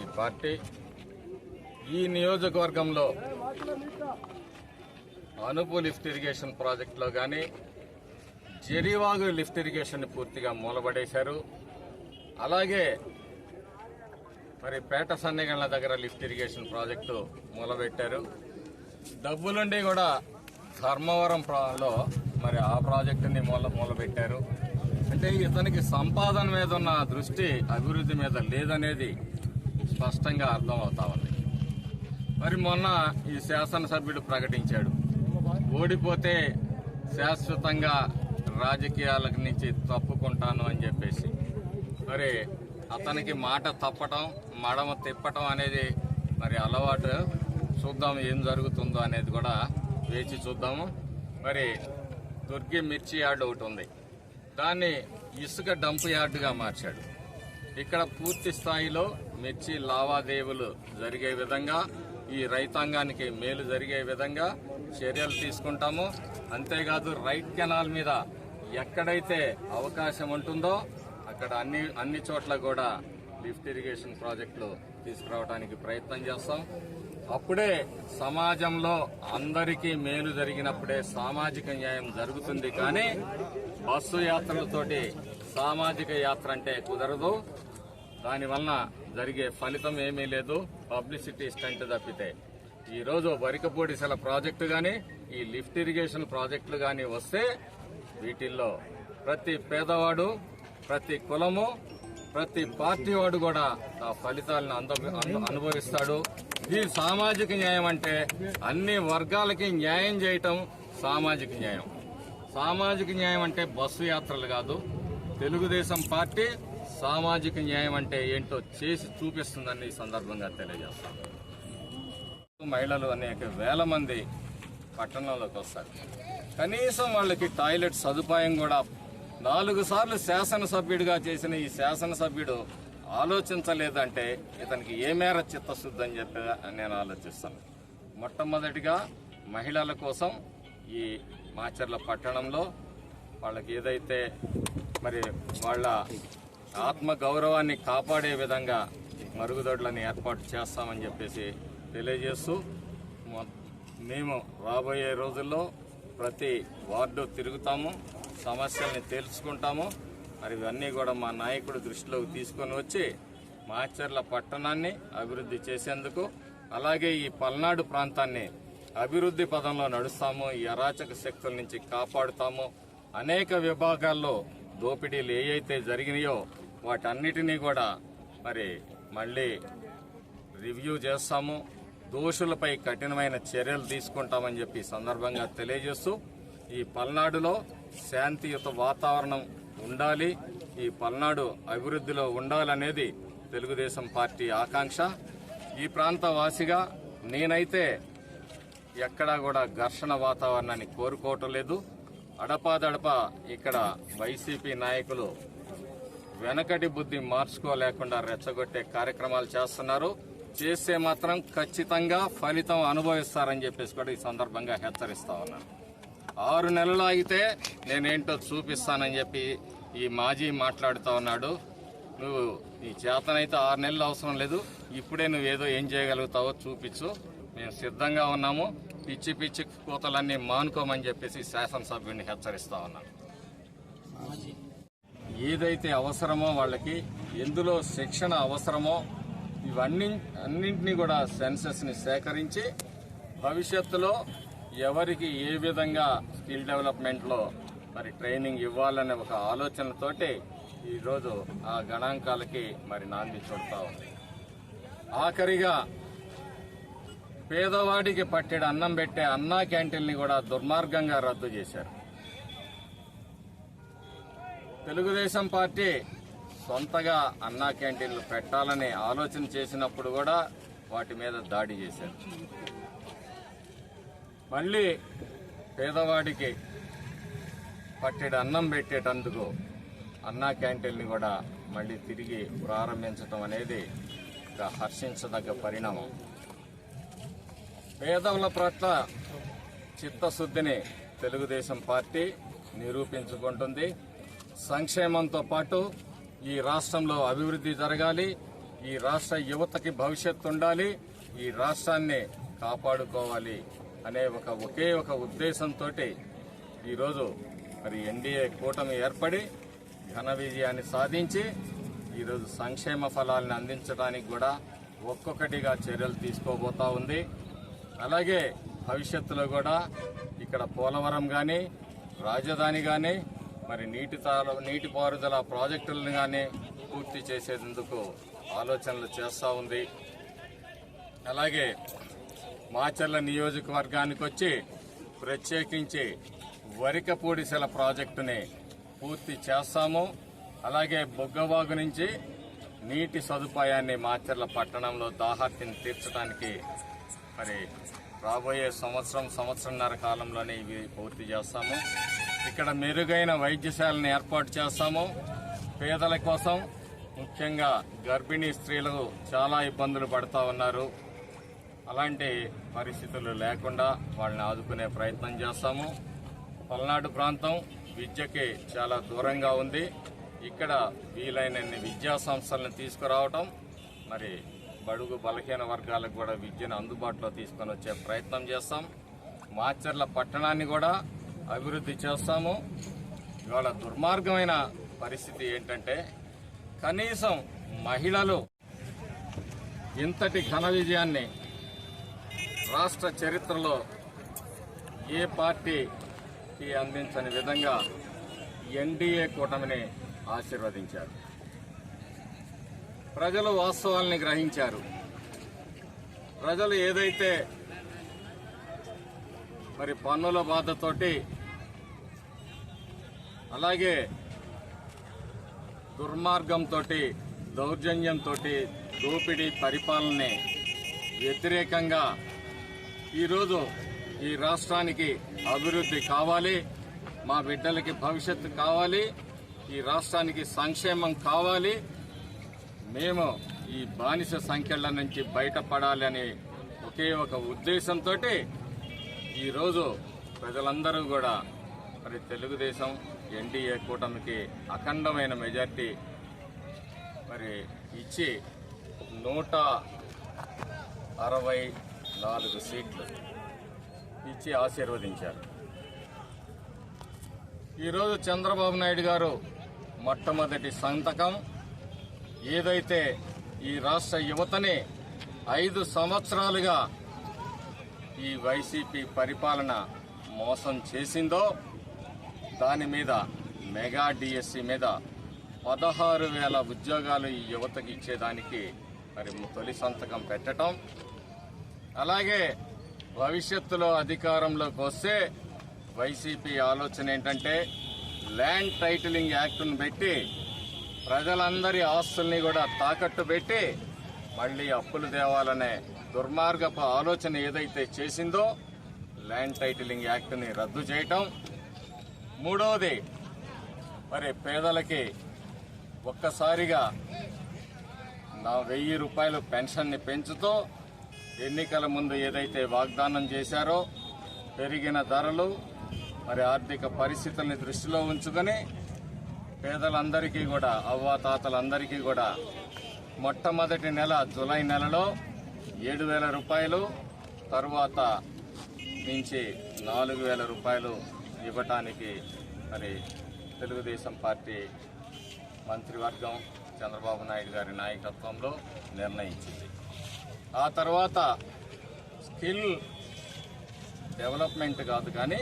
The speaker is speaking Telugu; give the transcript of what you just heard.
ఈ పార్టీ ఈ నియోజకవర్గంలో అనుపు లిఫ్ట్ ఇరిగేషన్ ప్రాజెక్టులో కానీ జరివాగు లిఫ్ట్ ఇరిగేషన్ పూర్తిగా మూలబడేశారు. అలాగే మరి పేట సన్నెగళ్ల దగ్గర లిఫ్ట్ ఇరిగేషన్ ప్రాజెక్టు మూలబెట్టారు. డబ్బులుండి కూడా ధర్మవరంలో మరి ఆ ప్రాజెక్టుని మూలబెట్టారు. అంటే ఇతనికి సంపాదన మీద ఉన్న దృష్టి అభివృద్ధి మీద లేదనేది స్పష్టంగా అర్థమవుతా ఉంది. మరి మొన్న ఈ శాసనసభ్యుడు ప్రకటించాడు, ఓడిపోతే శాశ్వతంగా రాజకీయాల నుంచి తప్పుకుంటాను అని చెప్పేసి. మరి అతనికి మాట తప్పటం, మడమ తిప్పటం అనేది మరి అలవాటు. చూద్దాం ఏం జరుగుతుందో అనేది కూడా వేచి చూద్దాము. మరి దుర్గి మిర్చి యార్డ్ ఒకటి ఉంది, దాన్ని ఇసుక డంప్ యార్డుగా మార్చాడు. ఇక్కడ పూర్తి స్థాయిలో మిర్చి లావాదేవీలు జరిగే విధంగా, ఈ రైతాంగానికి మేలు జరిగే విధంగా చర్యలు తీసుకుంటాము. అంతేకాదు రైట్ కెనాల్ మీద ఎక్కడైతే అవకాశం ఉంటుందో అక్కడ అన్ని చోట్ల కూడా లిఫ్ట్ ఇరిగేషన్ ప్రాజెక్టులు తీసుకురావడానికి ప్రయత్నం చేస్తాం. అప్పుడే సమాజంలో అందరికీ మేలు జరిగినప్పుడే సామాజిక న్యాయం జరుగుతుంది. కానీ బస్సు యాత్రలతోటి సామాజిక యాత్ర అంటే కుదరదు. దానివల్ల జరిగే ఫలితం ఏమీ లేదు, పబ్లిసిటీ స్టంట్ తప్పితే. ఈరోజు వరికపూడిసెల ప్రాజెక్టు గాని, ఈ లిఫ్ట్ ఇరిగేషన్ ప్రాజెక్టులు గాని వస్తే వీటిల్లో ప్రతి పేదవాడు, ప్రతి కులము, ప్రతి పార్టీ వాడు కూడా ఆ ఫలితాలను అనుభవిస్తాడు. ఈ సామాజిక న్యాయం అంటే అన్ని వర్గాలకి న్యాయం చేయటం సామాజిక న్యాయం. సామాజిక న్యాయం అంటే బస్సు యాత్రలు కాదు. తెలుగుదేశం పార్టీ సామాజిక న్యాయం అంటే ఏంటో చేసి చూపిస్తుందని ఈ సందర్భంగా తెలియజేస్తాను. మహిళలు అనేక వేల మంది పట్టణంలోకి వస్తారు. కనీసం వాళ్ళకి టాయిలెట్ సదుపాయం కూడా 4 సార్లు శాసనసభ్యుడిగా చేసిన ఈ శాసనసభ్యుడు ఆలోచించలేదంటే ఇతనికి ఏ మేర చిత్తశుద్ధి అని చెప్పి నేను ఆలోచిస్తాను. మొట్టమొదటిగా మహిళల కోసం ఈ మాచర్ల పట్టణంలో వాళ్ళకి ఏదైతే మరి వాళ్ళ ఆత్మ గౌరవాన్ని కాపాడే విధంగా మరుగుదొడ్లను ఏర్పాటు చేస్తామని చెప్పేసి తెలియజేస్తూ, మేము రాబోయే రోజుల్లో ప్రతి వార్డు తిరుగుతాము, సమస్యల్ని తెలుసుకుంటాము. మరి ఇవన్నీ కూడా మా నాయకుడు దృష్టిలోకి తీసుకొని వచ్చి మాచర్ల పట్టణాన్ని అభివృద్ధి చేసేందుకు, అలాగే ఈ పల్నాడు ప్రాంతాన్ని అభివృద్ధి పదంలో నడుస్తాము. ఈ అరాచక శక్తుల నుంచి కాపాడుతాము. అనేక విభాగాల్లో దోపిడీలు ఏవైతే జరిగినాయో వాటన్నిటినీ కూడా మరి మళ్ళీ రివ్యూ చేస్తాము. దోషులపై కఠినమైన చర్యలు తీసుకుంటామని చెప్పి సందర్భంగా తెలియజేస్తూ, ఈ పల్నాడులో శాంతియుత వాతావరణం ఉండాలి, ఈ పల్నాడు అభివృద్ధిలో ఉండాలనేది తెలుగుదేశం పార్టీ ఆకాంక్ష. ఈ ప్రాంత వాసిగా నేనైతే ఎక్కడా కూడా ఘర్షణ వాతావరణాన్ని కోరుకోవటం లేదు. అడపాదడపా ఇక్కడ వైసీపీ నాయకులు వెనకటి బుద్ధి మార్చుకోలేకుండా రెచ్చగొట్టే కార్యక్రమాలు చేస్తున్నారు. చేస్తే మాత్రం ఖచ్చితంగా ఫలితం అనుభవిస్తారని చెప్పేసి కూడా ఈ సందర్భంగా హెచ్చరిస్తా ఉన్నాను. 6 నెలలు ఆగితే నేనేంటో చూపిస్తానని చెప్పి ఈ మాజీ మాట్లాడుతూ ఉన్నాడు. నువ్వు నీ చేతనైతే 6 నెలలు అవసరం లేదు, ఇప్పుడే నువ్వేదో ఏం చేయగలుగుతావో చూపించు, మేము సిద్ధంగా ఉన్నాము, పిచ్చి పిచ్చి కూతలన్నీ మానుకోమని చెప్పేసి శాసనసభ్యుడిని హెచ్చరిస్తా ఉన్నాను. ఏదైతే అవసరమో వాళ్ళకి, ఎందులో శిక్షణ అవసరమో అన్నింటినీ కూడా సెన్సస్ ని సేకరించి భవిష్యత్తులో ఎవరికి ఏ విధంగా స్కిల్ డెవలప్మెంట్ లో మరి ట్రైనింగ్ ఇవ్వాలనే ఒక ఆలోచనతోటి ఈరోజు ఆ గణాంకాలకి మరి నాంది చుడతా ఉంది. ఆఖరిగా పేదవాడికి పట్టెడు అన్నం పెట్టే అన్నా క్యాంటీన్ని కూడా దుర్మార్గంగా రద్దు చేశారు. తెలుగుదేశం పార్టీ సొంతగా అన్నా క్యాంటీన్లు పెట్టాలని ఆలోచన చేసినప్పుడు కూడా వాటి మీద దాడి చేశారు. మళ్ళీ పేదవాడికి పట్టెడు అన్నం పెట్టేటందుకు అన్నా క్యాంటీన్ని కూడా మళ్ళీ తిరిగి ప్రారంభించడం అనేది ఒక హర్షించదగ్గ పరిణామం. పేదల పట్ల చిత్తశుద్ధిని తెలుగుదేశం పార్టీ నిరూపించుకుంటుంది. సంక్షేమంతో పాటు ఈ రాష్ట్రంలో అభివృద్ధి జరగాలి, ఈ రాష్ట్ర యువతకి భవిష్యత్తు ఉండాలి, ఈ రాష్ట్రాన్ని కాపాడుకోవాలి అనే ఒకే ఒక ఉద్దేశంతో ఈరోజు మరి ఎన్డీఏ కూటమి ఏర్పడి ఘన విజయాన్ని సాధించి ఈరోజు సంక్షేమ ఫలాలను అందించడానికి కూడా ఒక్కొక్కటిగా చర్యలు తీసుకోబోతా ఉంది. అలాగే భవిష్యత్తులో కూడా ఇక్కడ పోలవరం కానీ, రాజధాని కానీ, మరి నీటిపారుదల ప్రాజెక్టులను కానీ పూర్తి చేసేందుకు ఆలోచనలు చేస్తూ ఉంది. అలాగే మాచర్ల నియోజకవర్గానికి వచ్చి ప్రత్యేకించి వరికపూడిసెల ప్రాజెక్టుని పూర్తి చేస్తాము. అలాగే బొగ్గవాగు నుంచి నీటి సదుపాయాన్ని మాచర్ల పట్టణంలో దాహార్తిని తీర్చడానికి మరి రాబోయే సంవత్సరంన్నర కాలంలోనే ఇవి పూర్తి చేస్తాము. ఇక్కడ మెరుగైన వైద్యశాలను ఏర్పాటు చేస్తాము. పేదల కోసం, ముఖ్యంగా గర్భిణీ స్త్రీలు చాలా ఇబ్బందులు పడుతూ ఉన్నారు. అలాంటి పరిస్థితులు లేకుండా వాళ్ళని ఆదుకునే ప్రయత్నం చేస్తాము. పల్నాడు ప్రాంతం విద్యకి చాలా దూరంగా ఉంది. ఇక్కడ వీలైనన్ని విద్యా సంస్థలను తీసుకురావటం, మరి బడుగు బలహీన వర్గాలకు కూడా విద్యను అందుబాటులో తీసుకొని వచ్చే ప్రయత్నం చేస్తాం. మాచర్ల పట్టణాన్ని కూడా అభివృద్ధి చేస్తాము. ఇవాళ దుర్మార్గమైన పరిస్థితి ఏంటంటే కనీసం మహిళలు ఇంతటి ఘన విజయాన్ని రాష్ట్ర చరిత్రలో ఏ పార్టీకి అందించని విధంగా ఎన్డీఏ కూటమిని ఆశీర్వదించారు. ప్రజలు వాస్తవాల్ని గ్రహించారు. ప్రజలు ఏదైతే మరి పన్నుల బాధతోటి, అలాగే దుర్మార్గంతో, దౌర్జన్యంతో, దోపిడీ పరిపాలనని వ్యతిరేకంగా ఈరోజు ఈ రాష్ట్రానికి అభివృద్ధి కావాలి, మా బిడ్డలకి భవిష్యత్తు కావాలి, ఈ రాష్ట్రానికి సంక్షేమం కావాలి, మేము ఈ బానిస సంఖ్యల నుంచి బయటపడాలి అనే ఒకే ఒక ఉద్దేశంతో ఈరోజు ప్రజలందరూ కూడా మరి తెలుగుదేశం ఎన్డీఏ కూటమికి అఖండమైన మెజార్టీ మరి ఇచ్చి 164 సీట్లు ఇచ్చి ఆశీర్వదించారు. ఈరోజు చంద్రబాబు నాయుడు గారు మొట్టమొదటి సంతకం ఏదైతే ఈ రాష్ట్ర యువతని 5 సంవత్సరాలుగా ఈ వైసీపీ పరిపాలన మోసం చేసిందో దాని మీద మెగా డిఎస్సి మీద 16,000 ఉద్యోగాలు ఈ యువతకి ఇచ్చేదానికి మరి తొలి సంతకం పెట్టడం, అలాగే భవిష్యత్తులో అధికారంలోకి వస్తే వైసీపీ ఆలోచన ఏంటంటే ల్యాండ్ టైటిలింగ్ యాక్ట్ను పెట్టి ప్రజలందరి ఆస్తుల్ని కూడా తాకట్టు పెట్టి మళ్లీ అప్పులు తేవాలనే దుర్మార్గపు ఆలోచన ఏదైతే చేసిందో ల్యాండ్ టైటిలింగ్ యాక్ట్ని రద్దు చేయటం. మూడవది మరి పేదలకి ఒక్కసారిగా 1000 రూపాయలు పెన్షన్ని పెంచుతూ ఎన్నికల ముందు ఏదైతే వాగ్దానం చేశారో పెరిగిన ధరలు మరి ఆర్థిక పరిస్థితుల్ని దృష్టిలో ఉంచుకొని పేదలందరికీ కూడా, అవ్వాతాతలందరికీ కూడా మొట్టమొదటి నెల జూలై నెలలో 7,000 రూపాయలు, తరువాత నుంచి 4,000 రూపాయలు ఇవ్వటానికి మరి తెలుగుదేశం పార్టీ మంత్రివర్గం చంద్రబాబు నాయుడు గారి నాయకత్వంలో నిర్ణయించింది. ఆ తర్వాత స్కిల్ డెవలప్మెంట్ కాదు కానీ